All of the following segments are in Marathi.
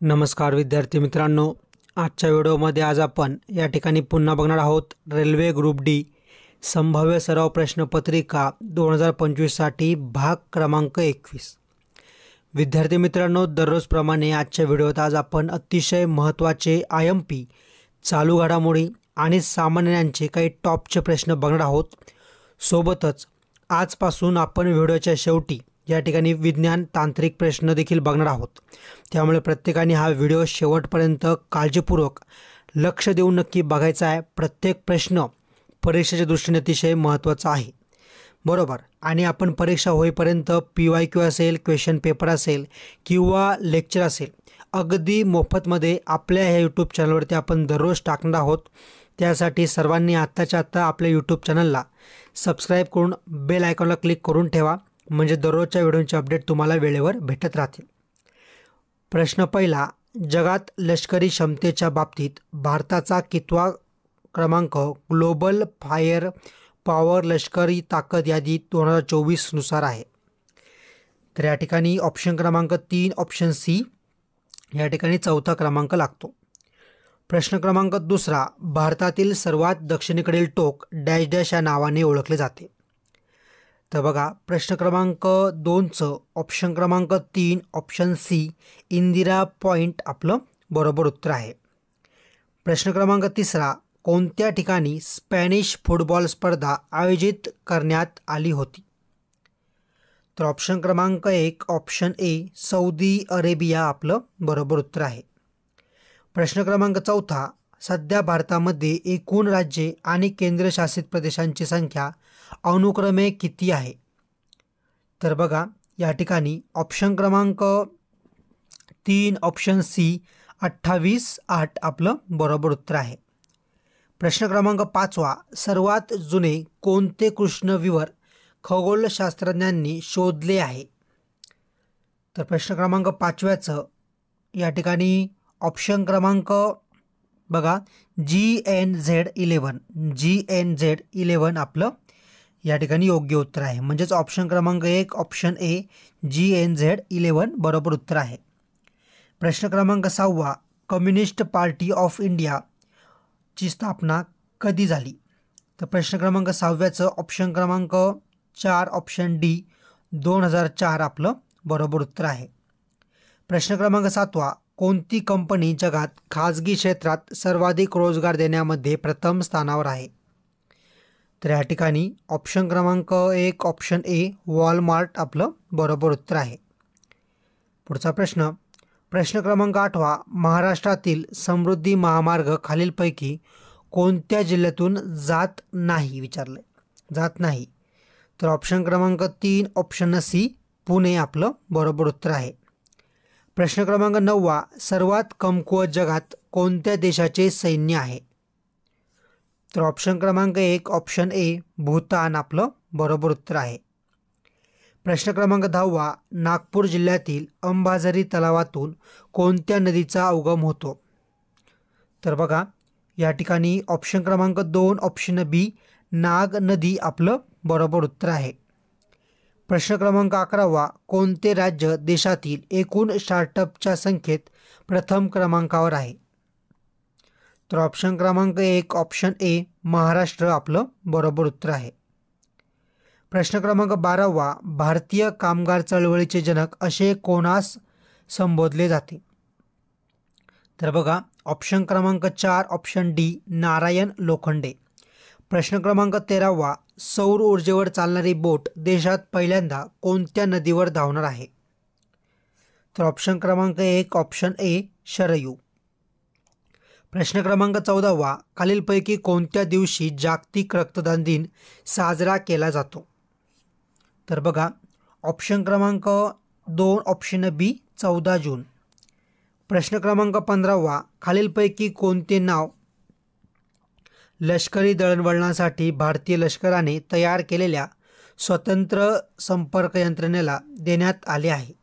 नमस्कार विद्यार्थी मित्रांनो, आजच्या व्हिडिओमध्ये आज आपण या ठिकाणी पुन्हा बघणार आहोत रेल्वे ग्रुप डी संभाव्य सराव प्रश्नपत्रिका 2025 साठी भाग क्रमांक 21। विद्यार्थी मित्रांनो, दररोजप्रमाणे आजच्या व्हिडिओत आज आपण अतिशय महत्त्वाचे IMP चालू घडामोडी आणि सामान्यांचे काही टॉपचे प्रश्न बघणार आहोत। सोबतच आजपासून आपण व्हिडिओच्या शेवटी या ठिकाणी विज्ञान तांत्रिक प्रश्न देखील बघणार आहोत। त्यामुळे प्रत्येकाने हा व्हिडिओ शेवटपर्यंत काळजीपूर्वक लक्ष देऊन नक्की बघायचा आहे। प्रत्येक प्रश्न परीक्षेच्या दृष्टीने अतिशय महत्त्वाचा आहे, बरोबर। आणि आपण परीक्षा होईपर्यंत PYQ असेल, क्वेश्चन पेपर असेल किंवा लेक्चर असेल, अगदी मोफतमध्ये आपल्या ह्या यूट्यूब चॅनलवरती आपण दररोज टाकणार आहोत। त्यासाठी सर्वांनी आत्ताच्या आत्ता आपल्या यूट्यूब चॅनलला सबस्क्राईब करून बेल आयकॉनला क्लिक करून ठेवा, म्हणजे दररोजच्या व्हिडिओचे अपडेट तुम्हाला वेळेवर भेटत राहतील। प्रश्न पहिला, जगात लष्करी क्षमतेच्या बाबतीत भारताचा कितवा क्रमांक ग्लोबल फायर पॉवर लष्करी ताकद यादी 2024 नुसार आहे? तर या ठिकाणी ऑप्शन क्रमांक 3 ऑप्शन सी या ठिकाणी चौथा क्रमांक लागतो। प्रश्न क्रमांक दुसरा, भारतातील सर्वात दक्षिणेकडील टोक डॅश डॅश या नावाने ओळखले जाते? तर बघा, प्रश्न क्रमांक 2चं ऑप्शन क्रमांक 3 ऑप्शन सी इंदिरा पॉइंट आपलं बरोबर उत्तर आहे। प्रश्न क्रमांक तिसरा, कोणत्या ठिकाणी स्पॅनिश फुटबॉल स्पर्धा आयोजित करण्यात आली होती? तर ऑप्शन क्रमांक 1 ऑप्शन ए सौदी अरेबिया आपलं बरोबर उत्तर आहे। प्रश्न क्रमांक चौथा, सध्या भारतामध्ये एकूण राज्ये आणि केंद्रशासित प्रदेशांची संख्या अनुक्रमे किती आहे? तर बघा, या ठिकाणी ऑप्शन क्रमांक 3 ऑप्शन सी 28 आपलं बरोबर उत्तर आहे। प्रश्न क्रमांक 5वा, सर्वात जुने कोणते कृष्णविवर खगोलशास्त्रज्ञांनी शोधले आहे? तर प्रश्न क्रमांक 5व्याचं या ठिकाणी ऑप्शन क्रमांक बघा GNZ11 आपलं या ठिकाणी योग्य उत्तर आहे। म्हणजेच ऑप्शन क्रमांक 1 ऑप्शन ए GNZ11 बरोबर उत्तर आहे। प्रश्न क्रमांक 6वा, कम्युनिस्ट पार्टी ऑफ इंडिया ची स्थापना कधी झाली? तर प्रश्न क्रमांक 6व्याचं ऑप्शन क्रमांक 4 ऑप्शन डी 2004 आपलं बरोबर उत्तर आहे। प्रश्न क्रमांक 7वा, कोणती कंपनी जगात खाजगी क्षेत्रात सर्वाधिक रोजगार देण्यामध्ये प्रथम स्थानावर आहे? तर या ठिकाणी ऑप्शन क्रमांक 1 ऑप्शन ए वॉलमार्ट आपलं बरोबर उत्तर आहे। पुढचा प्रश्न, प्रश्न क्रमांक 8वा, महाराष्ट्रातील समृद्धी महामार्ग खालीलपैकी कोणत्या जिल्ह्यातून जात नाही विचारले? जात नाही। तर ऑप्शन क्रमांक 3 ऑप्शन सी पुणे आपलं बरोबर उत्तर आहे। प्रश्न क्रमांक 9वा, सर्वात कमकुवत जगात कोणत्या देशाचे सैन्य आहे? तर ऑप्शन क्रमांक 1 ऑप्शन ए भूतान आपलं बरोबर उत्तर आहे। प्रश्न क्रमांक 10वा, नागपूर जिल्ह्यातील अंबाझरी तलावातून कोणत्या नदीचा उगम होतो? तर बघा, या ठिकाणी ऑप्शन क्रमांक 2 ऑप्शन बी नाग नदी आपलं बरोबर उत्तर आहे। प्रश्न क्रमांक 11वा, कोणते राज्य देशातील एकूण स्टार्टअपच्या संख्येत प्रथम क्रमांकावर आहे? तर ऑप्शन क्रमांक 1 ऑप्शन ए महाराष्ट्र आपलं बरोबर उत्तर आहे। प्रश्न क्रमांक 12वा, भारतीय कामगार चळवळीचे जनक असे कोणास संबोधले जाते? तर बघा, ऑप्शन क्रमांक 4 ऑप्शन डी नारायण लोखंडे। प्रश्न क्रमांक 13वा, सौर ऊर्जेवर चालणारी बोट देशात पहिल्यांदा कोणत्या नदीवर धावणार आहे? तर ऑप्शन क्रमांक 1 ऑप्शन ए शरयू। प्रश्न क्रमांक 14वा, खालीलपैकी कोणत्या दिवशी जागतिक रक्तदान दिन साजरा केला जातो? तर बघा, ऑप्शन क्रमांक 2 ऑप्शन बी 14 जून। प्रश्न क्रमांक 15वा, खालीलपैकी कोणते नाव लष्करी दळणवळणासाठी भारतीय लष्कराने तयार केलेल्या स्वतंत्र संपर्क यंत्रणेला देण्यात आले आहे?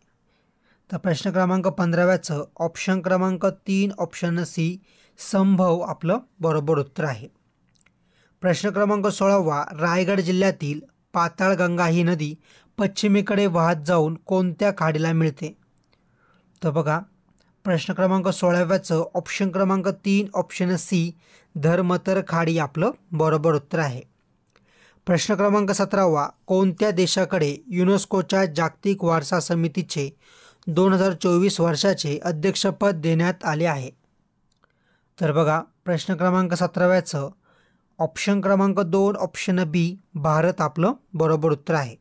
तर प्रश्न क्रमांक 15व्याचं ऑप्शन क्रमांक 3 ऑप्शन सी संभव आपलं बरोबर उत्तर आहे। प्रश्न क्रमांक 16वा, रायगड जिल्ह्यातील पाताळगंगा ही नदी पश्चिमेकडे वाहत जाऊन कोणत्या खाडीला मिळते? तर बघा, प्रश्न क्रमांक 16व्याचं ऑप्शन क्रमांक 3 ऑप्शन सी धर्मतर खाडी आपलं बरोबर उत्तर आहे. प्रश्न क्रमांक 17वा कोणत्या देशाकडे युनेस्कोच्या जागतिक वारसा समितीचे 2024 वर्षाचे अध्यक्षपद देण्यात आले आहे? तर बघा प्रश्न क्रमांक 17व्याचं ऑप्शन क्रमांक 2 ऑप्शन बी भारत आपलं बरोबर उत्तर आहे.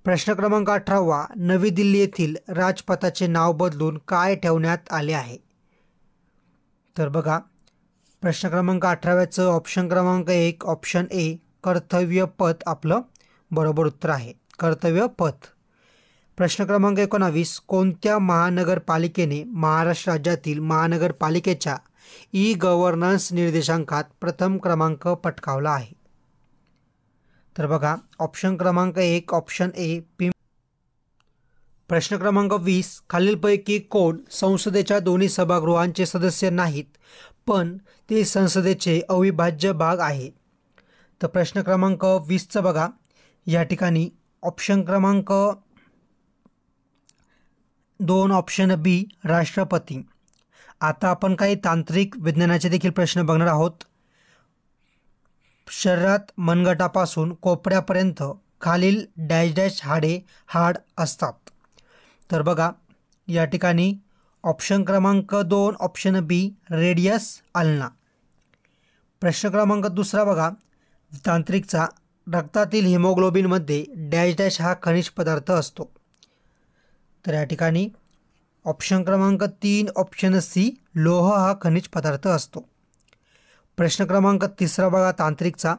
प्रश्न क्रमांक 18वा नवी दिल्ली येथील राजपथाचे नाव बदलून काय ठेवण्यात आले आहे? तर बघा प्रश्न क्रमांक 18व्याचं ऑप्शन क्रमांक 1 ऑप्शन ए कर्तव्य पथ आपलं बरोबर उत्तर आहे. कर्तव्य पथ. प्रश्न क्रमांक 19 कोणत्या महानगरपालिकेने महाराष्ट्र राज्यातील महानगरपालिकेच्या ई गव्हर्नन्स निर्देशांकात प्रथम क्रमांक पटकावला आहे? तर बघा ऑप्शन क्रमांक 1 ऑप्शन ए प्रश्न क्रमांक 20 खालीलपैकी कोण संसदेच्या दोन्ही सभागृहांचे सदस्य नाहीत पण ते संसदेचे अविभाज्य भाग आहे? तर प्रश्न क्रमांक 20चं बघा या ठिकाणी ऑप्शन क्रमांक 2 ऑप्शन बी राष्ट्रपती. आता आपण काही तांत्रिक विज्ञानाचे देखील प्रश्न बघणार आहोत. शरीरात मनगटापासून कोपऱ्यापर्यंत खालील डॅश डॅश हाड असतात? तर बघा या ठिकाणी ऑप्शन क्रमांक 2 ऑप्शन बी रेडियस अल्ना. प्रश्न क्रमांक 2 बघा तांत्रिकचा रक्तातील हिमोग्लोबिनमध्ये डॅश डॅश हा खनिज पदार्थ असतो? तर या ठिकाणी ऑप्शन क्रमांक 3 ऑप्शन सी लोह हा खनिज पदार्थ असतो. प्रश्न क्रमांक 3 बघा तांत्रिकचा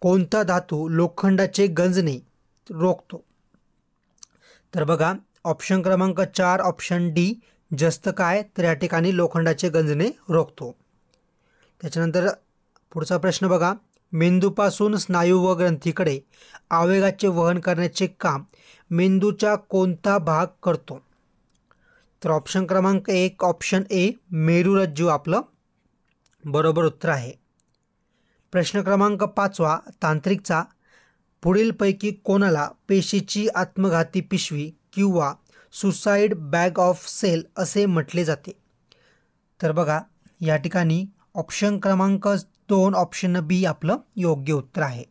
कोणता धातू लोखंडाचे गंजणे रोखतो? तर बघा ऑप्शन क्रमांक 4 ऑप्शन डी जस्त काय तर या ठिकाणी लोखंडाचे गंजणे रोखतो. त्याच्यानंतर पुढचा प्रश्न बघा मेंदूपासून स्नायू व ग्रंथीकडे आवेगाचे वहन करण्याचे काम मेंदूचा कोणता भाग करतो? तर ऑप्शन क्रमांक 1 ऑप्शन ए मेरुरज्जू आपलं बरोबर उत्तर आहे. प्रश्न क्रमांक 5 तांत्रिकचा पुढीलपैकी कोणाला पेशीची आत्मघाती पिशवी किंवा सुसाईड बॅग ऑफ सेल असे म्हटले जाते? तर बघा या ठिकाणी ऑप्शन क्रमांक 2 ऑप्शन बी आपलं योग्य उत्तर आहे.